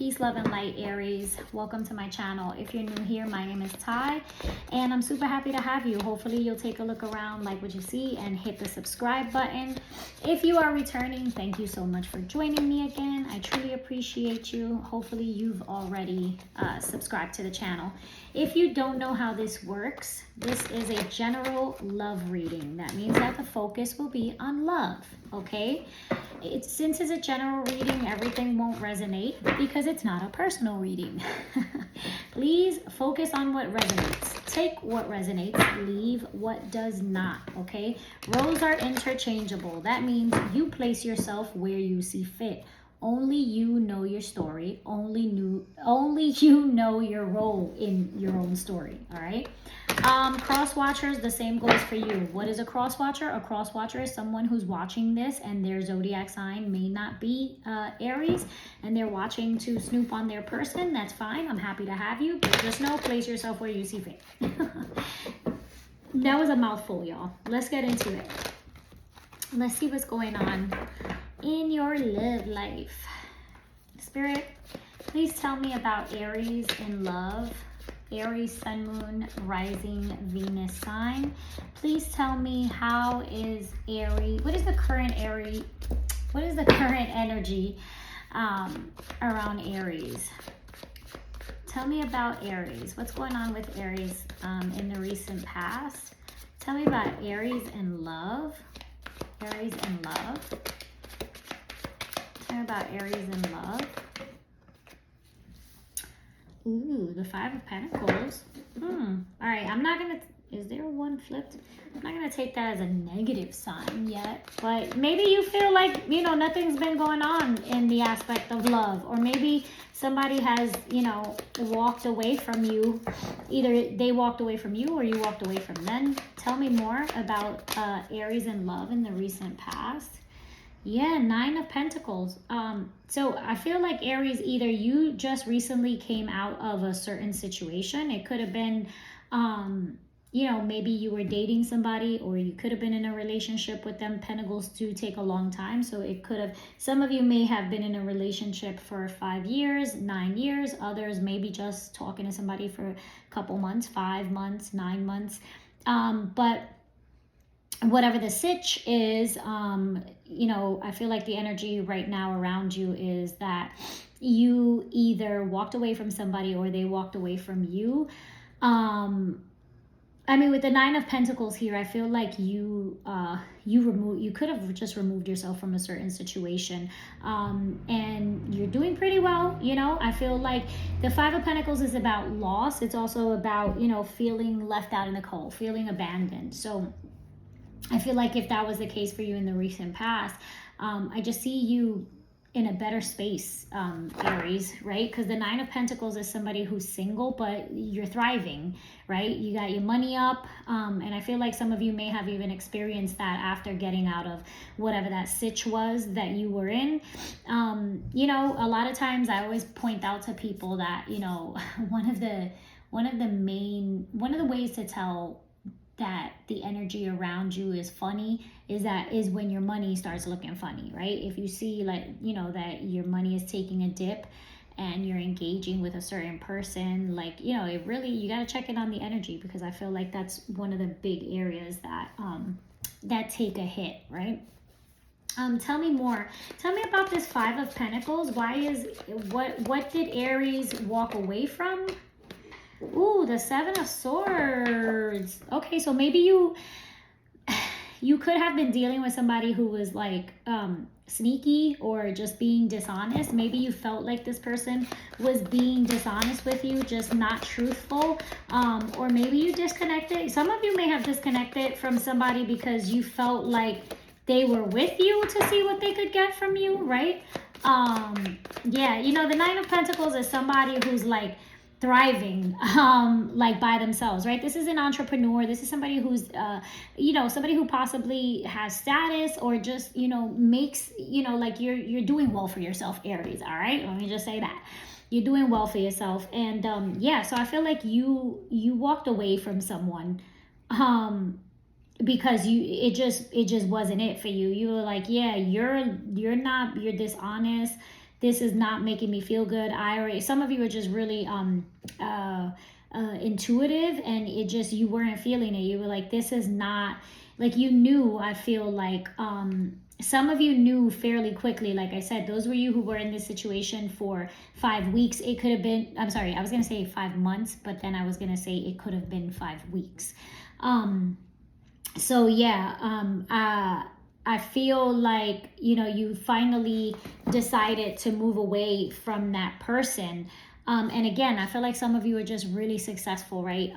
Peace, love, and light, Aries. Welcome to my channel. If you're new here, my name is Ty, and I'm super happy to have you. Hopefully, you'll take a look around, like what you see, and hit the subscribe button. If you are returning, thank you so much for joining me again. I truly appreciate you. Hopefully, you've already subscribed to the channel. If you don't know how this works, this is a general love reading. That means that the focus will be on love, okay? Since it's a general reading, everything won't resonate because it's not a personal reading. Please focus on what resonates. Take what resonates, leave what does not, okay? Roles are interchangeable. That means you place yourself where you see fit. Only you know your story. Only you know your role in your own story, all right? Cross watchers, the same goes for you. What is a cross watcher? A cross watcher is someone who's watching this and their zodiac sign may not be Aries, and they're watching to snoop on their person. That's fine. I'm happy to have you, but just know, place yourself where you see fit. That was a mouthful, y'all. Let's get into it. Let's see what's going on in your love life. Spirit, please tell me about Aries in love. Aries, sun, moon, rising, Venus sign. Please tell me, how is Aries, what is the current Aries, what is the current energy around Aries? Tell me about Aries. What's going on with Aries in the recent past? Tell me about Aries in love. Aries in love. Tell me about Aries in love. Ooh, the Five of Pentacles. All right, I'm not gonna, is there one flipped? I'm not gonna take that as a negative sign yet, but maybe you feel like, you know, nothing's been going on in the aspect of love, or maybe somebody has, you know, walked away from you. Either they walked away from you or you walked away from them. Tell me more about Aries in love in the recent past. Yeah, Nine of Pentacles. So I feel like Aries, either you just recently came out of a certain situation. It could have been, you know, maybe you were dating somebody, or you could have been in a relationship with them. Pentacles do take a long time. So it could have, some of you may have been in a relationship for 5 years, 9 years. Others maybe just talking to somebody for a couple months, 5 months, 9 months. But whatever the sitch is, you know, I feel like the energy right now around you is that you either walked away from somebody or they walked away from you. I mean, with the Nine of Pentacles here, I feel like you could have just removed yourself from a certain situation, and you're doing pretty well. You know, I feel like the Five of Pentacles is about loss. It's also about, you know, feeling left out in the cold, feeling abandoned. So I feel like if that was the case for you in the recent past, I just see you in a better space, Aries, right? Because the Nine of Pentacles is somebody who's single, but you're thriving, right? You got your money up, and I feel like some of you may have even experienced that after getting out of whatever that sitch was that you were in. You know, a lot of times I always point out to people that, you know, one of the ways to tell that the energy around you is funny is when your money starts looking funny, right? If you see, like, you know, that your money is taking a dip and you're engaging with a certain person, like, you know, it really, you got to check in on the energy, because I feel like that's one of the big areas that that take a hit, right? Tell me more. Tell me about this Five of Pentacles. Why is, what did Aries walk away from? Ooh, the Seven of Swords. Okay, so maybe you could have been dealing with somebody who was like sneaky or just being dishonest. Maybe you felt like this person was being dishonest with you, just not truthful. Or maybe you disconnected. Some of you may have disconnected from somebody because you felt like they were with you to see what they could get from you, right? Yeah, you know, the Nine of Pentacles is somebody who's like thriving, like by themselves, right? This is an entrepreneur. This is somebody who's, you know, somebody who possibly has status, or just, you know, makes, you know, like you're doing well for yourself, Aries. All right, let me just say that you're doing well for yourself. And yeah, so I feel like you walked away from someone, because it just wasn't it for you. You were like, yeah, you're dishonest. this is not making me feel good. Some of you are just really intuitive, and it just, you weren't feeling it. You were like, this is not, like, you knew, I feel like, some of you knew fairly quickly. Like I said, those were you who were in this situation for 5 weeks. It could have been, I'm sorry, I was going to say 5 months, but then I was going to say it could have been 5 weeks. So yeah, I feel like, you know, you finally decided to move away from that person. And again, I feel like some of you are just really successful, right?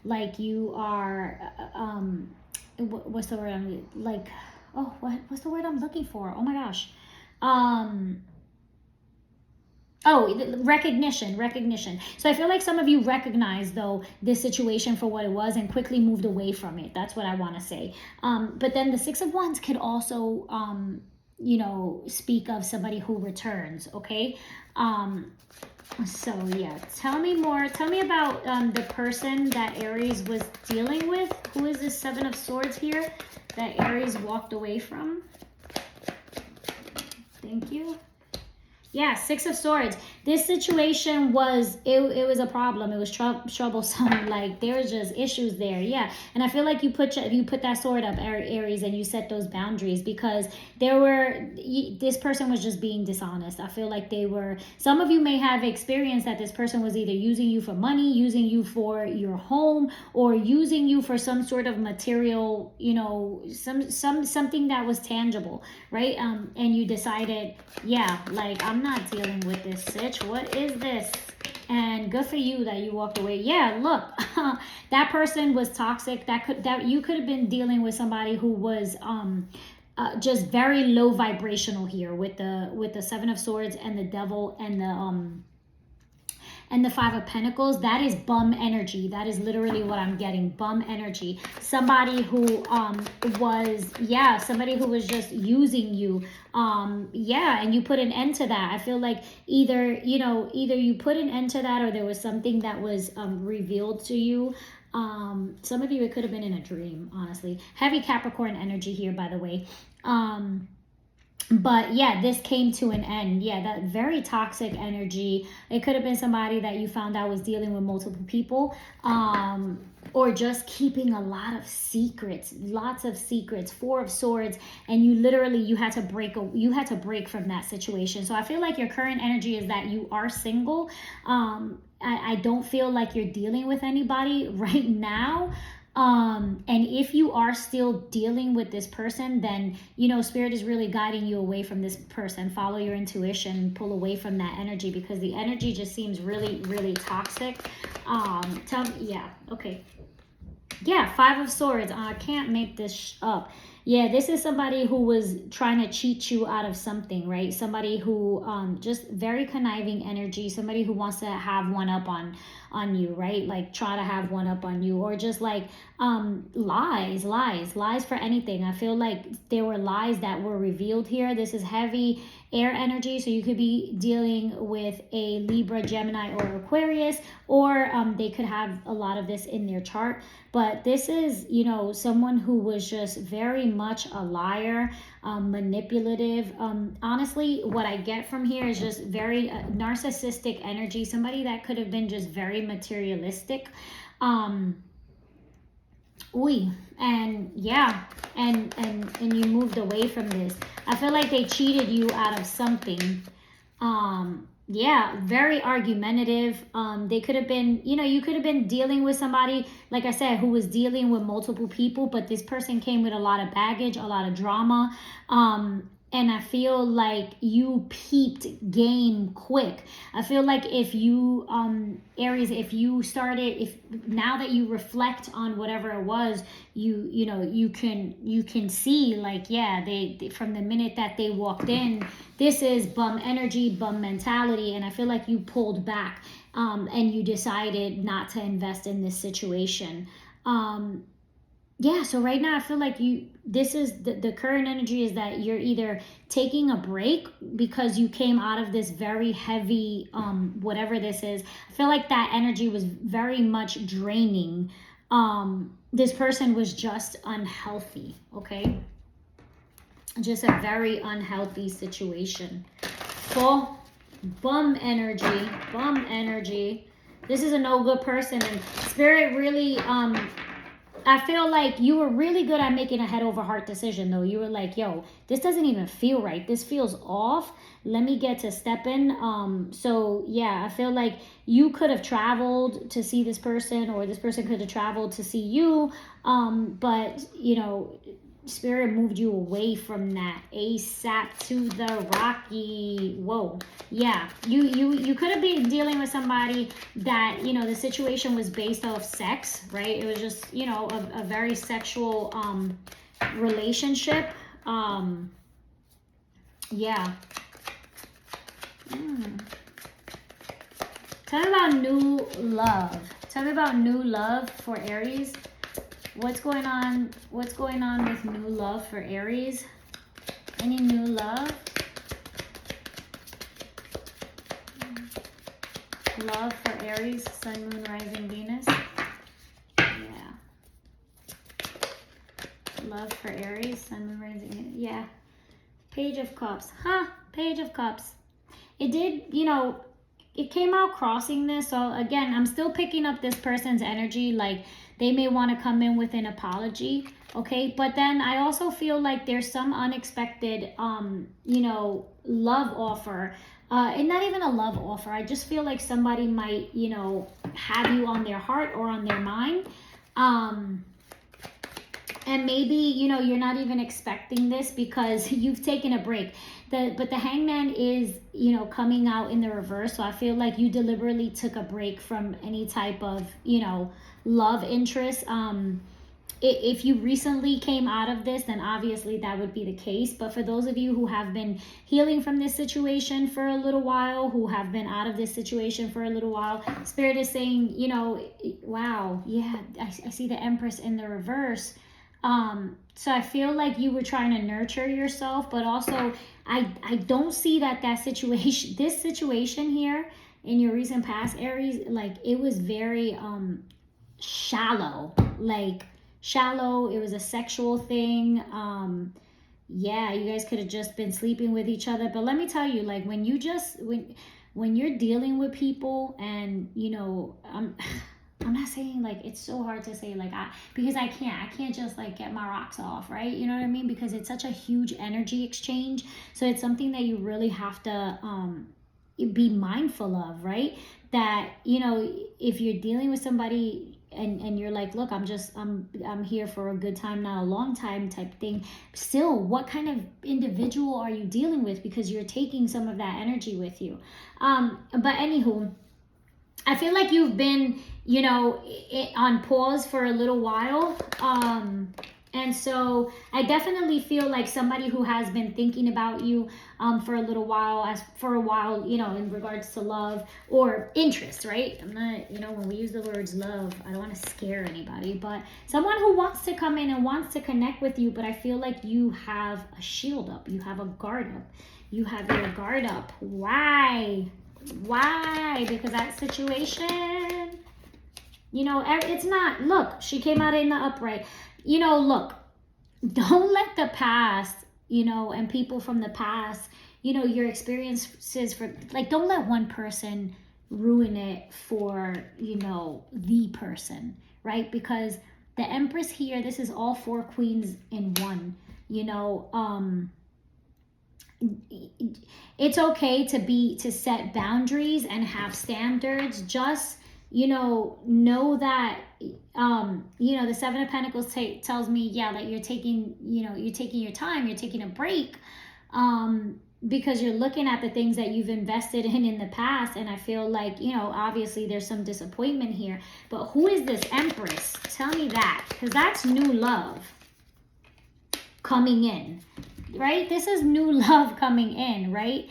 Like you are, what's the word I'm like, oh, what's the word I'm looking for? Oh my gosh. Recognition. So I feel like some of you recognize, though, this situation for what it was and quickly moved away from it. That's what I want to say. But then the Six of Wands could also, you know, speak of somebody who returns, okay? So yeah, tell me more. Tell me about the person that Aries was dealing with. Who is this Seven of Swords here that Aries walked away from? Thank you. Yeah, Six of Swords. This situation was, it was a problem. It was troublesome. Like, there was just issues there. Yeah. And I feel like you put that sword up, Aries, and you set those boundaries, because this person was just being dishonest. I feel like some of you may have experienced that this person was either using you for money, using you for your home, or using you for some sort of material, you know, something that was tangible, right? And you decided, yeah, like, I'm not dealing with this sitch. What is this? And good for you that you walked away. Yeah, look, that person was toxic. That you could have been dealing with somebody who was just very low vibrational here with the Seven of Swords and the Devil and the Five of Pentacles. That is bum energy. That is literally what I'm getting. Bum energy. Somebody who somebody who was just using you. And you put an end to that. I feel like either you put an end to that, or there was something that was revealed to you. Some of you, it could have been in a dream, honestly. Heavy Capricorn energy here, by the way. But yeah, this came to an end. Yeah, that very toxic energy. It could have been somebody that you found out was dealing with multiple people, or just keeping a lot of secrets, lots of secrets. Four of Swords, and you had to break from that situation. So I feel like your current energy is that you are single. I don't feel like you're dealing with anybody right now. And if you are still dealing with this person, then, you know, Spirit is really guiding you away from this person. Follow your intuition, pull away from that energy, because the energy just seems really, really toxic. Tell me, yeah, okay. Yeah, Five of Swords. I can't make this up. Yeah, this is somebody who was trying to cheat you out of something, right? Somebody who just very conniving energy, somebody who wants to have one up on you, right? Like, try to have one up on you, or just like lies for anything. I feel like there were lies that were revealed here. This is heavy air energy, so you could be dealing with a Libra, Gemini, or Aquarius, or they could have a lot of this in their chart. But this is, you know, someone who was just very much a liar, manipulative. Honestly, what I get from here is just very narcissistic energy. Somebody that could have been just very materialistic. And yeah, and you moved away from this. I feel like they cheated you out of something. Yeah, very argumentative. They could have been, you know, you could have been dealing with somebody, like I said, who was dealing with multiple people, but this person came with a lot of baggage, a lot of drama. And I feel like you peeped game quick. I feel like if you, Aries, now that you reflect on whatever it was, you can see, like, yeah, they from the minute that they walked in, this is bum energy, bum mentality. And I feel like you pulled back, and you decided not to invest in this situation. Yeah, so right now I feel like this is the current energy is that you're either taking a break because you came out of this very heavy, whatever this is. I feel like that energy was very much draining. This person was just unhealthy, okay? Just a very unhealthy situation. Full Bum energy. Bum energy. This is a no good person, and Spirit really, I feel like you were really good at making a head over heart decision, though. You were like, yo, this doesn't even feel right. This feels off. Let me get to stepping. So yeah, I feel like you could have traveled to see this person, or this person could have traveled to see you. But you know, Spirit moved you away from that ASAP to the Rocky. Whoa. Yeah. You could have been dealing with somebody that, you know, the situation was based off sex, right? It was just, you know, a very sexual relationship. Yeah. Tell me about new love. Tell me about new love for Aries. What's going on? What's going on with new love for Aries? Any new love? Love for Aries, Sun, Moon, Rising, Venus. Yeah. Love for Aries, Sun, Moon, Rising, Venus. Yeah. Page of Cups. Huh. Page of Cups. It did, you know, it came out crossing this. So again, I'm still picking up this person's energy. Like, they may want to come in with an apology, okay? But then I also feel like there's some unexpected, you know, love offer. And not even a love offer. I just feel like somebody might, you know, have you on their heart or on their mind. And maybe, you know, you're not even expecting this because you've taken a break. But the Hangman is, you know, coming out in the reverse. So I feel like you deliberately took a break from any type of, you know, love interest. If you recently came out of this, then obviously that would be the case. But for those of you who have been healing from this situation for a little while, who have been out of this situation for a little while, Spirit is saying, you know, wow, yeah, I see the Empress in the reverse. So I feel like you were trying to nurture yourself, but also I don't see that situation, this situation here in your recent past, Aries, like it was very shallow, like shallow. It was a sexual thing. Yeah, you guys could have just been sleeping with each other. But let me tell you, like when you're dealing with people, and you know, I'm not saying like it's so hard to say like because I can't just like get my rocks off, right? You know what I mean? Because it's such a huge energy exchange. So it's something that you really have to be mindful of, right? That, you know, if you're dealing with somebody and you're like, look, I'm here for a good time, not a long time type thing. Still, what kind of individual are you dealing with? Because you're taking some of that energy with you. But anywho, I feel like you've been, you know, on pause for a little while. And so I definitely feel like somebody who has been thinking about you for a little while, you know, in regards to love or interest, right? I'm not, you know, when we use the words love, I don't want to scare anybody, but someone who wants to come in and wants to connect with you, but I feel like you have a shield up. You have a guard up. You have your guard up. Why? Because that situation, you know, it's not, look, she came out in the upright. You know, look, don't let the past, you know, and people from the past, you know, your experiences for, like, don't let one person ruin it for, you know, the person, right? Because the Empress here, this is all 4 queens in one, you know. It's okay to set boundaries and have standards. Just, you know that you know, the 7 of Pentacles tells me, yeah, that you're taking, you know, you're taking your time, you're taking a break, because you're looking at the things that you've invested in the past. And I feel like, you know, obviously there's some disappointment here, but who is this Empress? Tell me that, because that's new love coming in, right? This is new love coming in, right?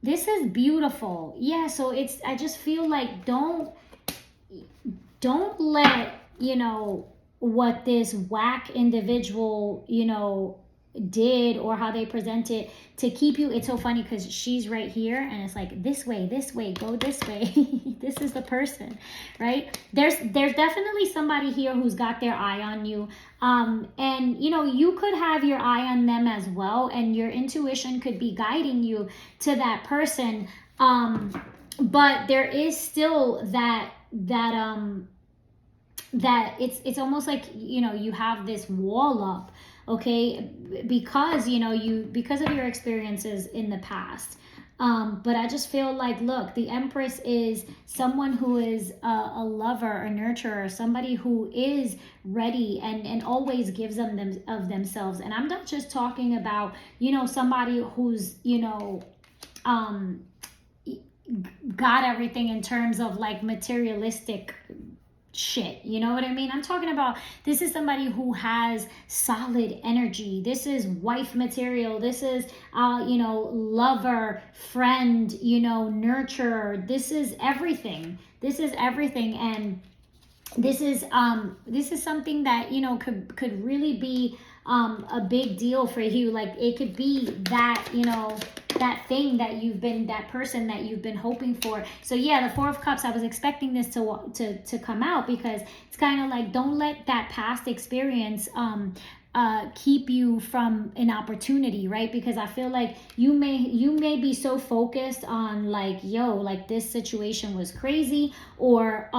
This is beautiful. Yeah, so it's, I just feel like don't let, you know, what this whack individual, you know, did or how they present it to keep you. It's so funny because she's right here and it's like this way, go this way. This is the person, right? There's definitely somebody here who's got their eye on you, and you know, you could have your eye on them as well, and your intuition could be guiding you to that person, but there is still that it's almost like, you know, you have this wall up, okay, because you know, because of your experiences in the past. But I just feel like, look, the Empress is someone who is a lover, a nurturer, somebody who is ready and always gives them of themselves. And I'm not just talking about, you know, somebody who's, you know, got everything in terms of like materialistic shit, you know what I mean? I'm talking about, this is somebody who has solid energy. This is wife material. This is you know, lover, friend, you know, nurturer. This is everything. This is everything. And this is something that, you know, could really be a big deal for you. Like, it could be that, you know, that thing that you've been, that person that you've been hoping for. So yeah, the Four of Cups, I was expecting this to come out, because it's kind of like, don't let that past experience keep you from an opportunity, right? Because I feel like you may be so focused on like, yo, like this situation was crazy, or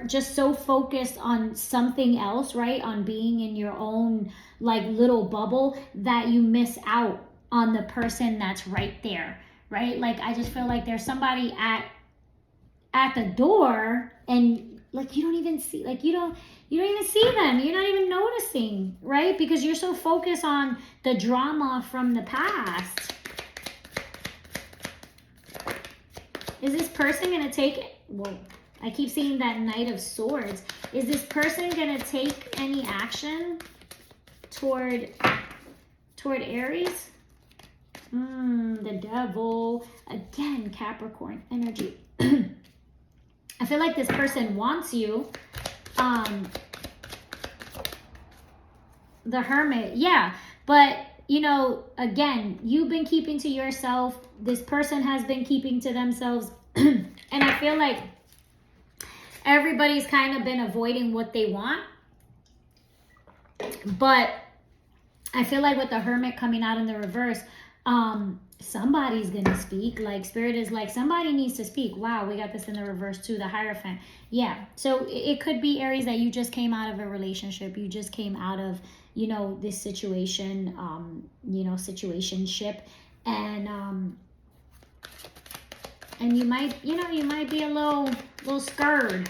just so focused on something else, right? On being in your own like little bubble, that you miss out on the person that's right there, right? Like, I just feel like there's somebody at the door, and like, you don't even see, like, you don't even see them. You're not even noticing, right? Because you're so focused on the drama from the past. Is this person going to take, whoa, I keep seeing that Knight of Swords. Is this person going to take any action toward Aries? The Devil. Again, Capricorn energy. I feel like this person wants you. The Hermit, yeah. But, you know, again, you've been keeping to yourself. This person has been keeping to themselves. And I feel like everybody's kind of been avoiding what they want. But I feel like with the Hermit coming out in the reverse, somebody's gonna speak. Like, Spirit is like, somebody needs to speak. Wow, we got this in the reverse too, the Hierophant. Yeah, so it could be, Aries, that you just came out of a relationship. You just came out of, you know, this situation, you know, situationship, and you might, you know, you might be a little scared,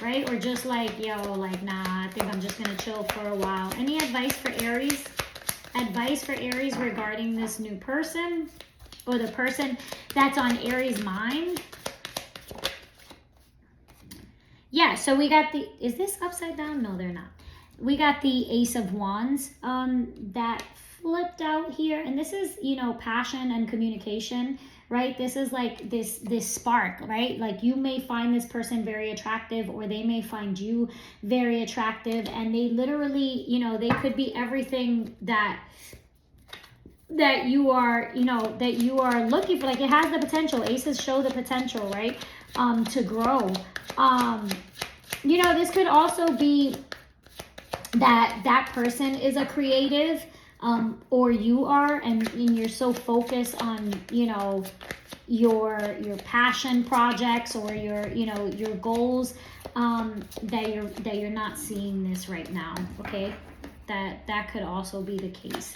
right? Or just like, yo, like, nah, I think I'm just gonna chill for a while. Any advice for Aries? Advice for Aries regarding this new person, or the person that's on Aries' mind? Yeah, so we got the, is this upside down? No, they're not. We got the Ace of Wands that flipped out here, and this is, you know, passion and communication, right? This is like this spark, right? Like, you may find this person very attractive, or they may find you very attractive, and they literally, you know, they could be everything that you are, you know, that you are looking for. Like, it has the potential. Aces show the potential, right? To grow. You know, this could also be that person is a creative, or you are, and you're so focused on, you know, your passion projects, or your, you know, your goals, that you're not seeing this right now. Okay, that could also be the case.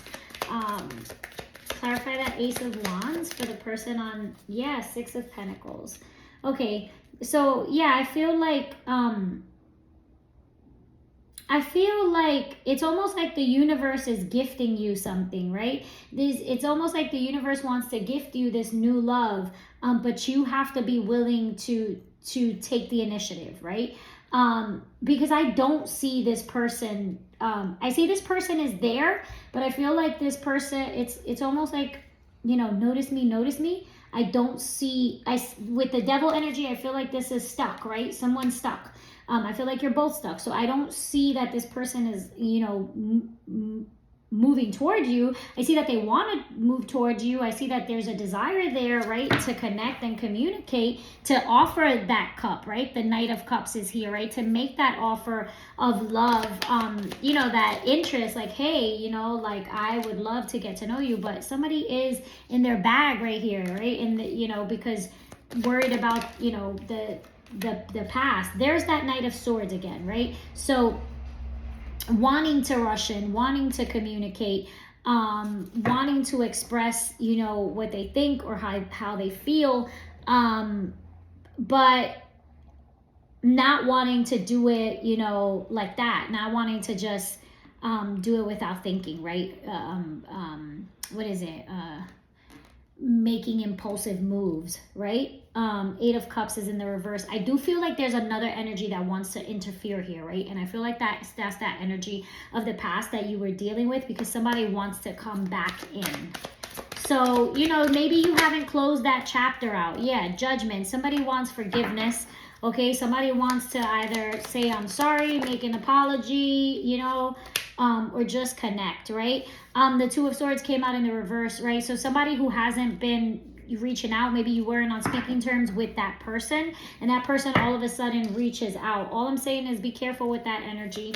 Clarify that Ace of Wands for the person on, yeah, Six of Pentacles. Okay, so yeah, I feel like it's almost like the universe is gifting you something, right? It's almost like the universe wants to gift you this new love, but you have to be willing to take the initiative, right? Because I don't see this person. I see this person is there, but I feel like this person, it's almost like, you know, notice me. I don't see, with the Devil energy, I feel like this is stuck, right? Someone's stuck. I feel like you're both stuck. So I don't see that this person is, you know, moving toward you. I see that they want to move towards you. I see that there's a desire there, right, to connect and communicate, to offer that cup, right? The Knight of Cups is here, right? To make that offer of love, you know, that interest, like, hey, you know, like, I would love to get to know you, but somebody is in their bag right here, right? In the, you know, because worried about, you know, the past. There's that Knight of Swords again, right? So wanting to rush in, wanting to communicate, wanting to express, you know, what they think or how they feel, but not wanting to do it, you know, like that, not wanting to just do it without thinking, right? What is it? Making impulsive moves, right? Eight of Cups is in the reverse. I do feel like there's another energy that wants to interfere here, right? And I feel like that's that energy of the past that you were dealing with, because somebody wants to come back in. So, you know, maybe you haven't closed that chapter out. Yeah, Judgment. Somebody wants forgiveness. Okay, somebody wants to either say, I'm sorry, make an apology, you know, or just connect, right? The Two of Swords came out in the reverse, right? So somebody who hasn't been reaching out, maybe you weren't on speaking terms with that person, and that person all of a sudden reaches out. All I'm saying is be careful with that energy.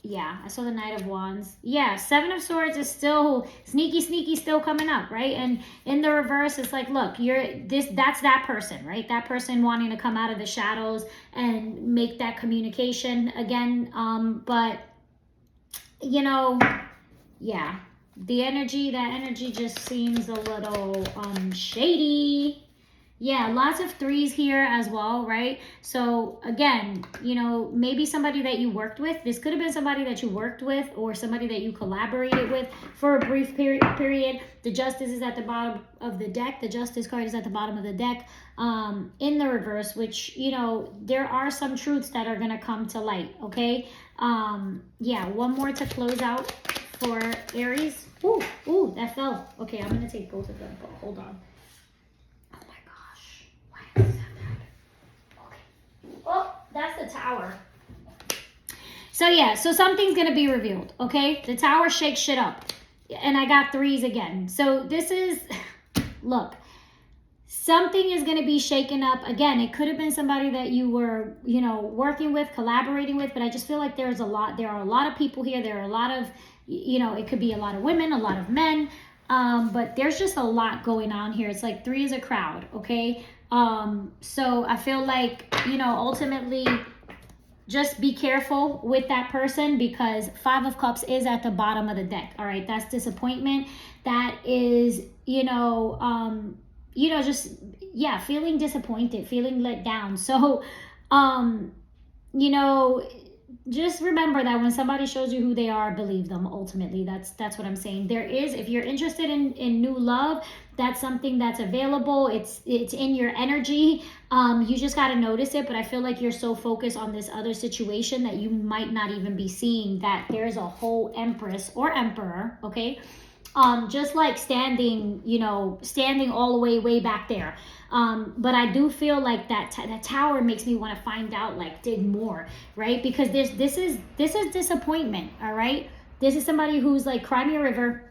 Yeah, I saw the Knight of Wands. Yeah, Seven of Swords is still sneaky still coming up, right? And in the reverse, it's like, look, that's that person, right? That person wanting to come out of the shadows and make that communication again. But you know, yeah, that energy just seems a little shady. Yeah, lots of threes here as well, right? So again, you know, maybe somebody that you worked with. This could have been somebody that you worked with or somebody that you collaborated with for a brief period. The Justice is at the bottom of the deck. The Justice card is at the bottom of the deck in the reverse, which, you know, there are some truths that are going to come to light, okay? Yeah, one more to close out for Aries. Ooh, that fell. Okay, I'm going to take both of them, but hold on. Oh, that's the Tower. So yeah, so something's going to be revealed, okay? The Tower shakes shit up. And I got threes again. So this is, look, something is going to be shaken up. Again, it could have been somebody that you were, you know, working with, collaborating with, but I just feel like there are a lot of people here. There are a lot of, you know, it could be a lot of women, a lot of men, but there's just a lot going on here. It's like three is a crowd, okay? So I feel like, you know, ultimately just be careful with that person, because Five of Cups is at the bottom of the deck. All right. That's disappointment. That is, you know, just, yeah, feeling disappointed, feeling let down. So, you know, just remember that when somebody shows you who they are, believe them. Ultimately, that's what I'm saying. There is, if you're interested in new love, that's something that's available. It's in your energy. You just got to notice it. But I feel like you're so focused on this other situation that you might not even be seeing that there's a whole Empress or Emperor, okay? Just like standing all the way back there. But I do feel like that Tower makes me want to find out, like, dig more, right? Because this is disappointment, all right? This is somebody who's like, cry me a river.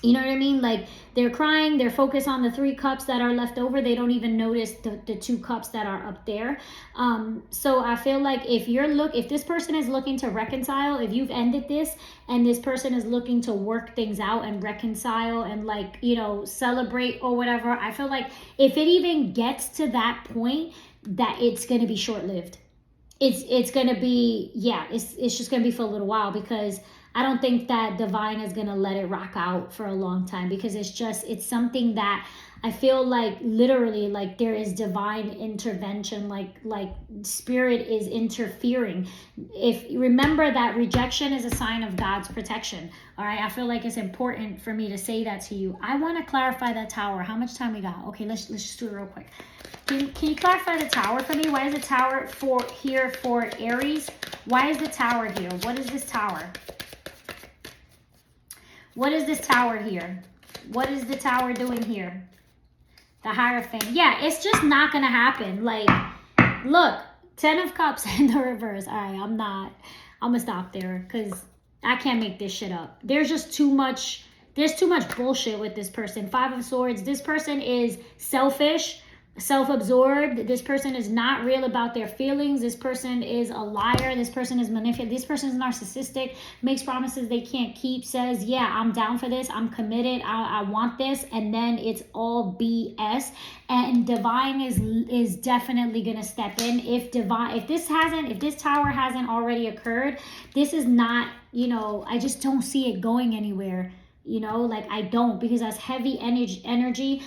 You know what I mean? Like, they're crying, they're focused on the three cups that are left over. They don't even notice the two cups that are up there. So I feel like if this person is looking to reconcile, if you've ended this and this person is looking to work things out and reconcile and, like, you know, celebrate or whatever, I feel like if it even gets to that point, that it's going to be short-lived. It's going to be, yeah, it's just going to be for a little while, because I don't think that Divine is going to let it rock out for a long time, because it's something that I feel like literally, like, there is divine intervention, like spirit is interfering. If you remember that rejection is a sign of God's protection. All right. I feel like it's important for me to say that to you. I want to clarify that Tower. How much time we got? Okay. Let's just do it real quick. Can you clarify the Tower for me? Why is the Tower here for Aries? Why is the Tower here? What is this Tower? What is this Tower here? What is the Tower doing here? The Hierophant. Yeah, it's just not going to happen. Like, look, 10 of Cups in the reverse. All right, I'm going to stop there, because I can't make this shit up. There's just too much. There's too much bullshit with this person. 5 of Swords. This person is selfish, self-absorbed. This person is not real about their feelings. This person is a liar. This person is manipulative. This person is narcissistic, makes promises they can't keep, says, yeah, I'm down for this, I'm committed, I want this, and then it's all BS. And divine is definitely gonna step in. If this tower hasn't already occurred, this is not, I just don't see it going anywhere. Like I don't, because that's heavy energy.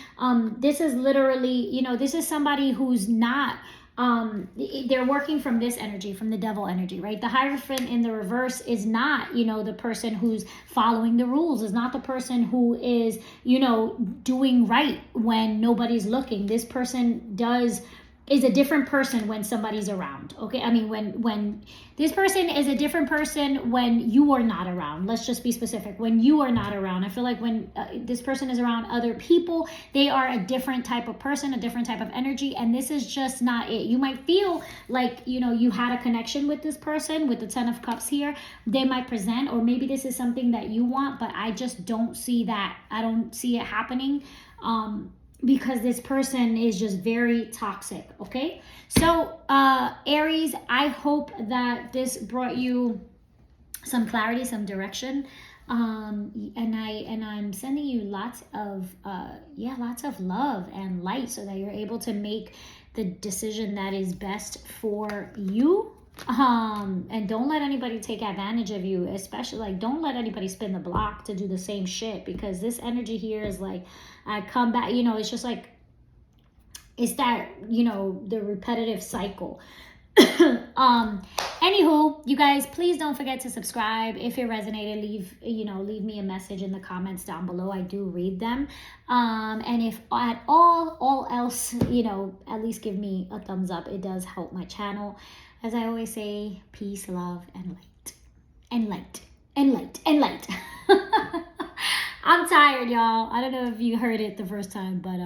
This is literally, this is somebody who's not, they're working from this energy, from the devil energy, right? The Hierophant in the reverse is not, the person who's following the rules, is not the person who is, doing right when nobody's looking. This person is a different person when somebody's around. Okay, I mean, when this person is a different person when you are not around. Let's just be specific. When you are not around, I feel like when this person is around other people, they are a different type of person, a different type of energy, and this is just not it. You might feel like you had a connection with this person with the 10 of Cups here. They might present, or maybe this is something that you want, but I just don't see that. I don't see it happening. Because this person is just very toxic, okay? So, Aries, I hope that this brought you some clarity, some direction. And I'm sending you lots of love and light so that you're able to make the decision that is best for you. And don't let anybody take advantage of you, especially like don't let anybody spin the block to do the same shit, because this energy here is like, I come back, it's just like, it's that, the repetitive cycle. Anywho, you guys, please don't forget to subscribe. If it resonated, leave me a message in the comments down below. I do read them. And if at all else, at least give me a thumbs up. It does help my channel. As I always say, peace, love, and light. And light. And light. And light. I'm tired, y'all. I don't know if you heard it the first time, but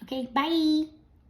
okay, bye.